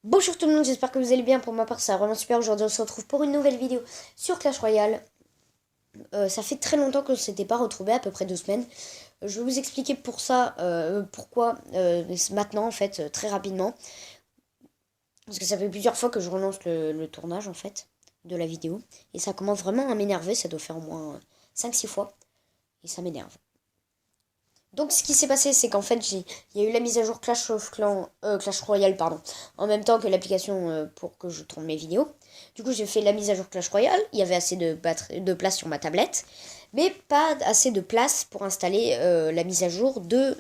Bonjour tout le monde, j'espère que vous allez bien. Pour ma part, ça va vraiment super. Aujourd'hui, on se retrouve pour une nouvelle vidéo sur Clash Royale. Ça fait très longtemps qu'on ne s'était pas retrouvés, à peu près 2 semaines. Je vais vous expliquer pourquoi maintenant, en fait, très rapidement. Parce que ça fait plusieurs fois que je relance le tournage, en fait, de la vidéo. Et ça commence vraiment à m'énerver. Ça doit faire au moins 5-6 fois. Et ça m'énerve. Donc ce qui s'est passé, c'est qu'en fait, il y a eu la mise à jour Clash Royale, pardon, en même temps que l'application pour que je tourne mes vidéos. Du coup, j'ai fait la mise à jour Clash Royale. Il y avait assez de place sur ma tablette, mais pas assez de place pour installer la mise à jour de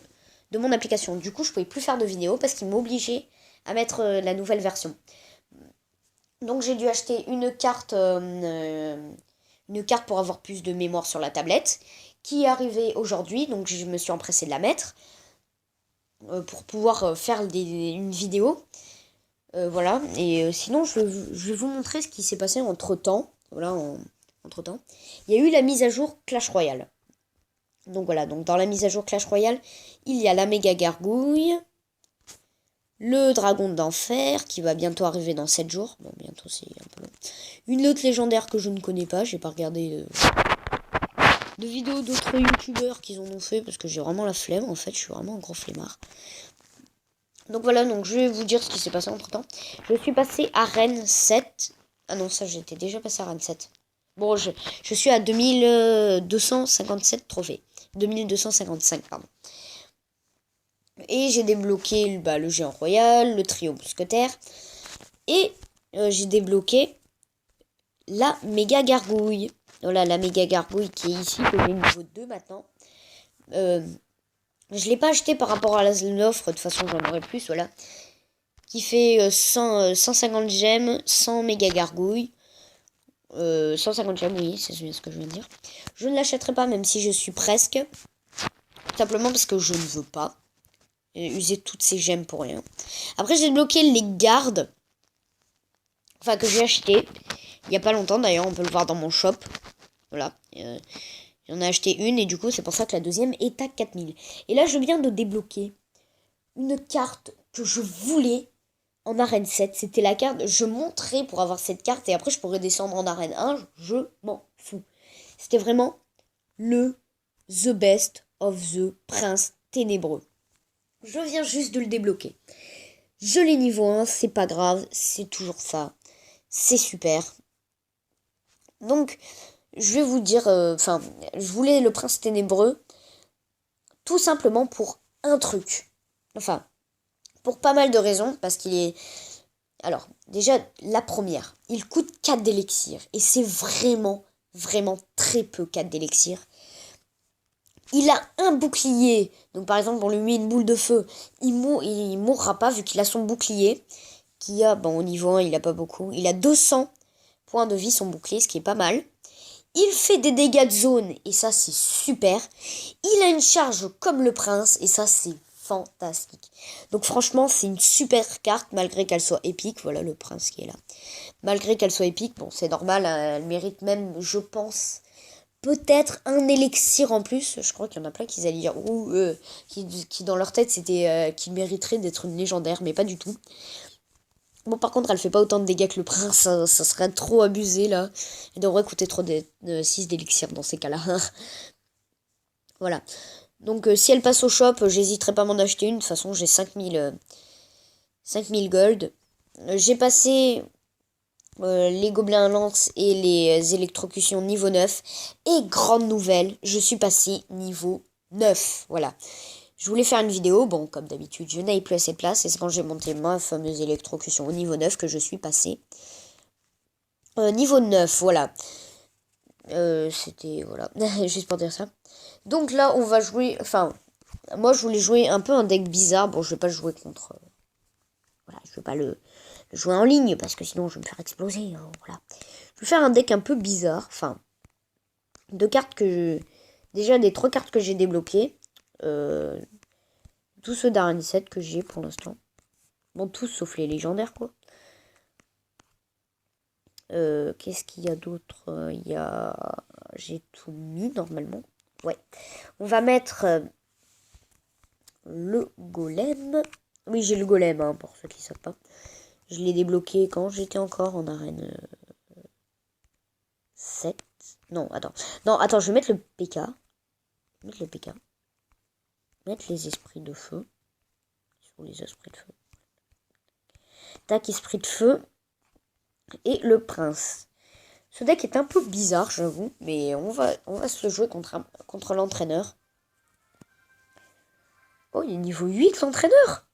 mon application. Du coup, je pouvais plus faire de vidéos parce qu'il m'obligeait à mettre la nouvelle version. Donc j'ai dû acheter une carte pour avoir plus de mémoire sur la tablette, qui est arrivée aujourd'hui, donc je me suis empressée de la mettre pour pouvoir faire une vidéo. Voilà, et sinon je vais vous montrer ce qui s'est passé entre temps. Voilà, entre temps. Il y a eu la mise à jour Clash Royale. Donc voilà, donc dans la mise à jour Clash Royale, il y a la méga gargouille, le dragon d'enfer qui va bientôt arriver dans 7 jours. Bon, bientôt c'est un peu long. Une autre légendaire que je ne connais pas, j'ai pas regardé de vidéos d'autres youtubeurs qui en ont fait parce que j'ai vraiment la flemme. En fait, je suis vraiment un gros flemmard. Donc voilà, donc je vais vous dire ce qui s'est passé entre temps. Je suis passé à Rennes 7. Ah non, ça j'étais déjà passé à Rennes 7. Bon, je suis à 2257 trophées. 2255, pardon. Et j'ai débloqué le géant royal, le trio mousquetaire. Et j'ai débloqué la méga gargouille. Voilà, la méga gargouille qui est ici, que j'ai niveau 2 maintenant. Je l'ai pas acheté par rapport à l'offre, de toute façon j'en aurai plus, voilà. Qui fait 150 gemmes, 100 méga gargouilles. 150 gemmes, oui, c'est ce que je viens de dire. Je ne l'achèterai pas, même si je suis presque. Simplement parce que je ne veux pas user toutes ces gemmes pour rien. Après, j'ai débloqué les gardes. Enfin, que j'ai acheté il y a pas longtemps, d'ailleurs, on peut le voir dans mon shop. Voilà. J'en ai acheté une et du coup, c'est pour ça que la deuxième est à 4000. Et là, je viens de débloquer une carte que je voulais en arène 7. C'était la carte. Je monterai pour avoir cette carte et après, je pourrais descendre en arène 1. Je m'en fous. C'était vraiment The Best of the Prince Ténébreux. Je viens juste de le débloquer. Je l'ai niveau 1, c'est pas grave, c'est toujours ça. C'est super. Donc, je vais vous dire, je voulais le Prince Ténébreux tout simplement pour un truc. Enfin, pour pas mal de raisons, parce qu'il est... Alors, déjà, la première, il coûte 4 d'élixir, et c'est vraiment, vraiment très peu 4 d'élixir. Il a un bouclier, donc par exemple, on lui met une boule de feu, il mourra pas vu qu'il a son bouclier, qui a, bon, au niveau 1, il a pas beaucoup, il a 200 points de vie son bouclier, ce qui est pas mal. Il fait des dégâts de zone, et ça c'est super. Il a une charge comme le prince, et ça c'est fantastique. Donc franchement, c'est une super carte, malgré qu'elle soit épique. Voilà le prince qui est là. Malgré qu'elle soit épique, bon c'est normal, elle mérite même, je pense, peut-être un élixir en plus. Je crois qu'il y en a plein qui allaient dire, ou qui dans leur tête c'était qu'il mériterait d'être une légendaire, mais pas du tout. Bon, par contre, elle fait pas autant de dégâts que le prince, ça serait trop abusé là. Elle devrait coûter 6 d'élixir dans ces cas-là. Voilà. Donc, si elle passe au shop, j'hésiterai pas à m'en acheter une. De toute façon, j'ai 5000 gold. J'ai passé les gobelins lance et les électrocutions niveau 9. Et grande nouvelle, je suis passé niveau 9. Voilà. Je voulais faire une vidéo, bon, comme d'habitude, je n'avais plus assez de place, et c'est quand j'ai monté ma fameuse électrocution au niveau 9 que je suis passé. Niveau 9, voilà. C'était, voilà, juste pour dire ça. Donc là, on va jouer, enfin, moi je voulais jouer un peu un deck bizarre. Bon, je vais pas le jouer contre, voilà, je vais pas le jouer en ligne, parce que sinon je vais me faire exploser, hein, voilà. Je vais faire un deck un peu bizarre, enfin, déjà des 3 cartes que j'ai débloquées. Tous ceux d'Arène 7 que j'ai pour l'instant. Bon, tous sauf les légendaires, quoi. Qu'est-ce qu'il y a d'autre? Il y a... J'ai tout mis, normalement. Ouais. On va mettre le golem. Oui, j'ai le golem, hein, pour ceux qui ne savent pas. Je l'ai débloqué quand j'étais encore en arène 7. Non, attends. Non, attends, je vais mettre le PK. Mettre les esprits de feu. Sur les esprits de feu. Tac, esprit de feu. Et le prince. Ce deck est un peu bizarre, j'avoue. Mais on va se le jouer contre l'entraîneur. Oh, il est niveau 8, l'entraîneur.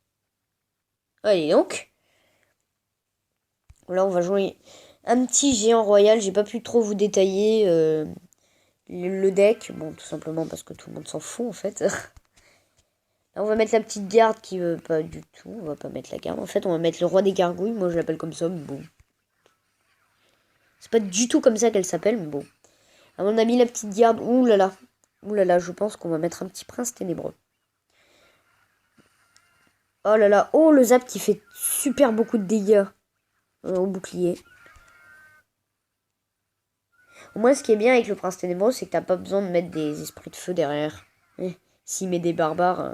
Allez, donc. Là, on va jouer un petit géant royal. J'ai pas pu trop vous détailler le deck. Bon, tout simplement parce que tout le monde s'en fout, en fait. Là, on va mettre la petite garde qui veut pas du tout. On va pas mettre la garde. En fait, on va mettre le roi des gargouilles. Moi, je l'appelle comme ça, mais bon. C'est pas du tout comme ça qu'elle s'appelle, mais bon. À mon avis, la petite garde... Ouh là là. Ouh là là, je pense qu'on va mettre un petit prince ténébreux. Oh là là. Oh, le zap qui fait super beaucoup de dégâts au bouclier. Au moins, ce qui est bien avec le prince ténébreux, c'est que t'as pas besoin de mettre des esprits de feu derrière. S'il met des barbares,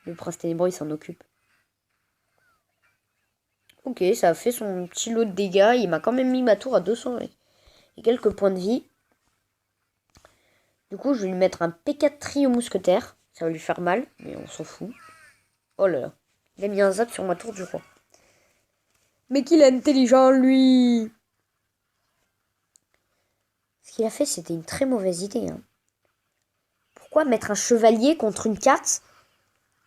le prince ténébreux, il s'en occupe. Ok, ça a fait son petit lot de dégâts. Il m'a quand même mis ma tour à 200 et quelques points de vie. Du coup, je vais lui mettre un P4 trio mousquetaire. Ça va lui faire mal, mais on s'en fout. Oh là là. Il a mis un zap sur ma tour du roi. Mais qu'il est intelligent, lui! Ce qu'il a fait, c'était une très mauvaise idée. Hein. Pourquoi mettre un chevalier contre une carte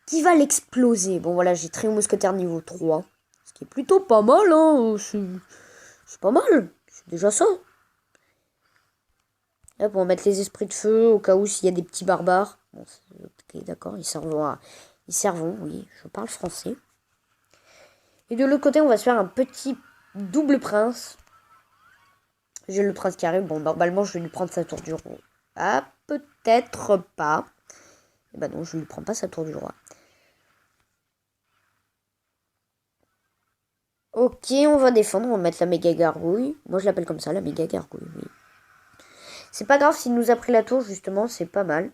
qui va l'exploser? Bon, voilà, j'ai trio mousquetaire niveau 3. Ce qui est plutôt pas mal, hein. C'est pas mal. C'est déjà ça. Là, pour mettre les esprits de feu, au cas où s'il y a des petits barbares. Bon, ok, d'accord, ils servent, oui, je parle français. Et de l'autre côté, on va se faire un petit double prince. J'ai le prince qui arrive. Bon, normalement, je vais lui prendre sa tour du roi. Ah, peut-être pas. Et bah non, je lui prends pas sa tour du roi. Ok, on va défendre. On va mettre la méga gargouille. Moi, je l'appelle comme ça, la méga gargouille, oui. C'est pas grave s'il nous a pris la tour, justement, c'est pas mal.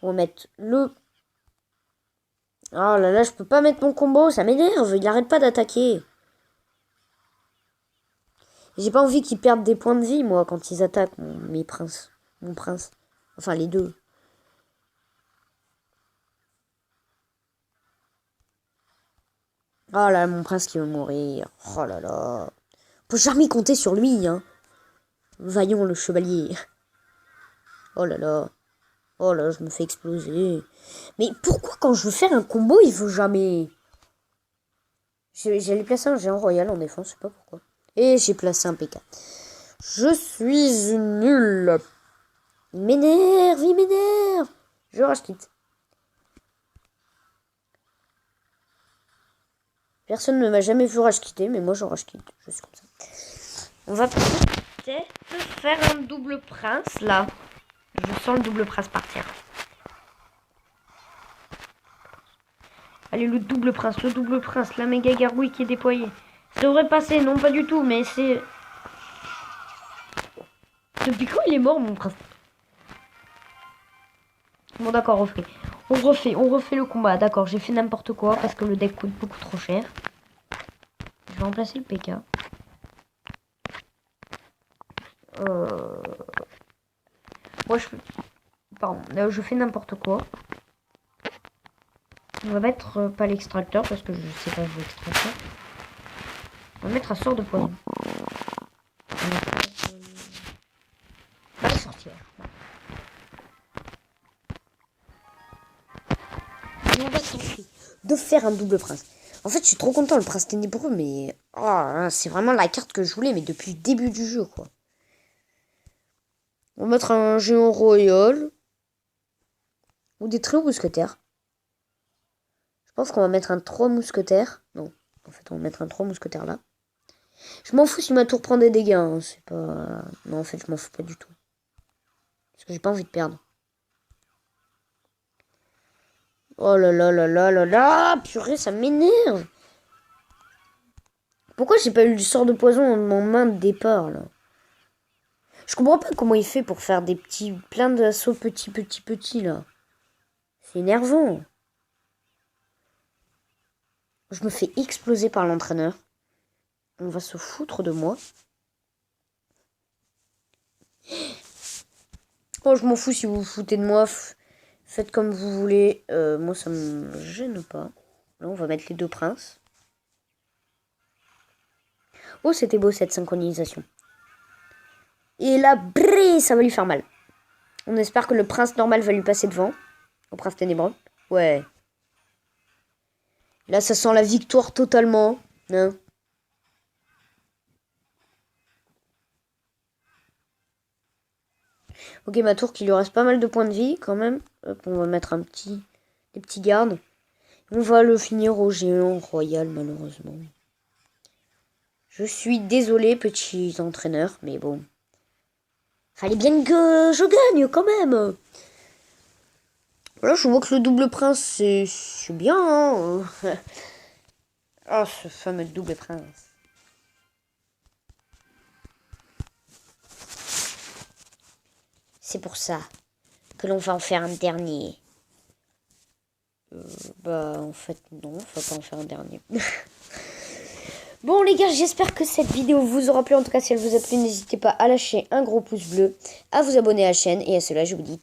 On va mettre le... Oh là là, je peux pas mettre mon combo, ça m'énerve, il arrête pas d'attaquer. J'ai pas envie qu'ils perdent des points de vie, moi, quand ils attaquent mon prince. Enfin, les deux. Oh là, mon prince qui va mourir. Oh là là. On peut jamais compter sur lui, hein. Vaillant le chevalier. Oh là là. Oh là, je me fais exploser. Mais pourquoi quand je veux faire un combo, il veut jamais... J'allais placer un géant royal en défense, je sais pas pourquoi. Et j'ai placé un PK. Je suis une nulle. Il m'énerve. Je rage quitte. Personne ne m'a jamais vu rage quitter, mais moi je rage quitte. Je suis comme ça. On va peut-être faire un double prince là. Je sens le double prince partir. Allez, le double prince, la méga gargouille qui est déployée. Ça devrait passer, non pas du tout, mais c'est... Depuis quand il est mort, mon prince? Bon, d'accord, on refait le combat. D'accord, j'ai fait n'importe quoi parce que le deck coûte beaucoup trop cher. Je vais remplacer le PK. Moi, je fais n'importe quoi. On va mettre pas l'extracteur parce que je sais pas jouer extracteur. On va mettre un sort de poison. On va sortir. Et on va tenter de faire un double prince. En fait, je suis trop content, le prince ténébreux, mais... Oh, c'est vraiment la carte que je voulais, mais depuis le début du jeu, quoi. On va mettre un géant royal. Ou des trios mousquetaires. Je pense qu'on va mettre un 3 mousquetaires. Non, en fait, on va mettre un 3 mousquetaires là. Je m'en fous si ma tour prend des dégâts. Hein. C'est pas... Non, en fait, je m'en fous pas du tout. Parce que j'ai pas envie de perdre. Oh là là là là là là. Purée, ça m'énerve. Pourquoi j'ai pas eu du sort de poison en main de départ, là? Je comprends pas comment il fait pour faire des petits... Plein d'assauts petits, là. C'est énervant. Je me fais exploser par l'entraîneur. On va se foutre de moi. Oh, je m'en fous si vous vous foutez de moi. Faites comme vous voulez. Moi, ça me gêne pas. Là, on va mettre les deux princes. Oh, c'était beau cette synchronisation. Et là, brrr, ça va lui faire mal. On espère que le prince normal va lui passer devant. Au prince ténébreux. Ouais. Là, ça sent la victoire totalement. Hein. Ok, ma tour qui lui reste pas mal de points de vie quand même. Hop, on va mettre des petits gardes. On va le finir au géant royal malheureusement. Je suis désolé, petit entraîneur, mais bon. Fallait bien que je gagne quand même. Voilà, je vois que le double prince, c'est bien. Hein. Oh, ce fameux double prince. C'est pour ça que l'on va en faire un dernier. En fait, non, on va pas en faire un dernier. Bon les gars, j'espère que cette vidéo vous aura plu. En tout cas, si elle vous a plu, n'hésitez pas à lâcher un gros pouce bleu, à vous abonner à la chaîne. Et à cela, je vous dis